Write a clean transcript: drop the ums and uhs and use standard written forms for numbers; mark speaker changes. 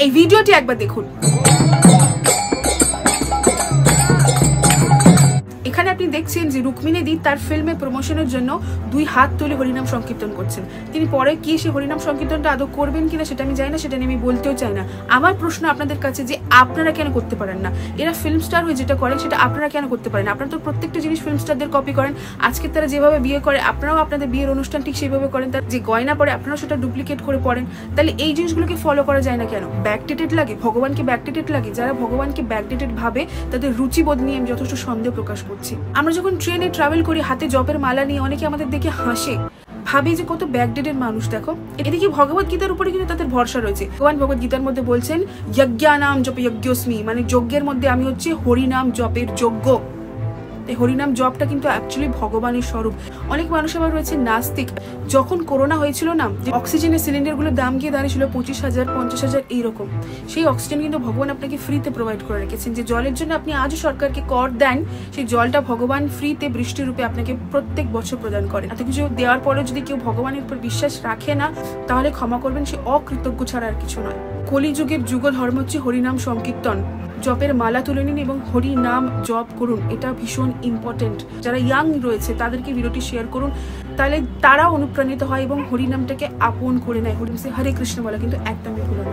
Speaker 1: এই ভিডিওটি একবার দেখুন। এখানে আপনি দেখছেন যে রুক্মিণী দি তার ফিল্মে প্রমোশনের জন্য 2 হাত তুলে হরিনাম সংকীর্তন করছেন। তিনি পরে কি সে হরিনাম সংকীর্তনটা আদৌ করবেন কিনা সেটা আমি জানি না, সেটা নিয়ে আমি বলতেও চাই না। আমার প্রশ্ন আপনাদের কাছে যে আপনারা কেন করতে পারেন না? এরা ফিল্ম স্টার হয়ে যেটা করেন সেটা আপনারা কেন করতে পারেন? আপনারা তো প্রত্যেকটা জিনিস ফিল্ম স্টারদের কপি করেন। আজকে তারা যেভাবে বিয়ে করে আপনারাও আপনাদের বিয়ের অনুষ্ঠান ঠিক সেইভাবে করেন। তার যে গয়না পরে আপনারাও সেটা ডুপ্লিকেট করে পড়েন। তাহলে এই জিনিসগুলোকে ফলো করা যায় না কেন? ব্যাকডেটেড লাগে, ভগবানকে ব্যাকডেটেড লাগে। যারা ভগবানকে ব্যাকডেটেড ভাবে তাদের রুচিবোধ নিয়ে আমি যথেষ্ট সন্দেহ প্রকাশ করছি। আমরা যখন ট্রেনে ট্রাভেল করি হাতে জপের মালা নিয়ে অনেকে আমাদের দেখে হাসে, ভাবে যে কত ব্যাকডেটেড মানুষ। দেখো এদিকে ভগবত গীতার উপরে কিন্তু তাদের ভরসা রয়েছে। ভগবান ভগবত গীতার মধ্যে বলছেন যজ্ঞানাম জপে যজ্ঞস্মি, মানে যজ্ঞের মধ্যে আমি হচ্ছে হরিনাম জপের যজ্ঞ। হরিনাম জপটা কিন্তু অ্যাকচুয়ালি ভগবানের স্বরূপ। অনেক মানুষ আবার রয়েছে নাস্তিক। যখন করোনা হয়েছিল না, অক্সিজেনের সিলিন্ডারগুলোর দাম গিয়ে দাঁড়িয়েছিল 25,000 50,000 এইরকম। সেই অক্সিজেন কিন্তু ভগবান আপনাকে ফ্রিতে প্রোভাইড করে রেখেছেন। যে জলের জন্য আপনি আজও সরকারকে কর দেন, সেই জলটা ভগবান ফ্রিতে বৃষ্টি রূপে আপনাকে প্রত্যেক বছর প্রদান করে। এত কিছু দেওয়ার পরেও যদি কেউ ভগবানের উপর বিশ্বাস রাখে না, তাহলে ক্ষমা করবেন, সে অকৃতজ্ঞ ছাড়া আর কিছু নয়। কলিযুগের যুগ ধর্ম হচ্ছে হরিনাম সংকীর্তন। জপের মালা তুলে নিন এবং হরি নাম জপ করুন, এটা ভীষণ ইম্পর্টেন্ট। যারা ইয়াং রয়েছে তাদেরকে ভিডিওটি শেয়ার করুন, তাহলে তারা অনুপ্রাণিত হয় এবং হরি নামটাকে আপন করে নেয়। হরে কৃষ্ণ বলা কিন্তু একদমই ভুলো না।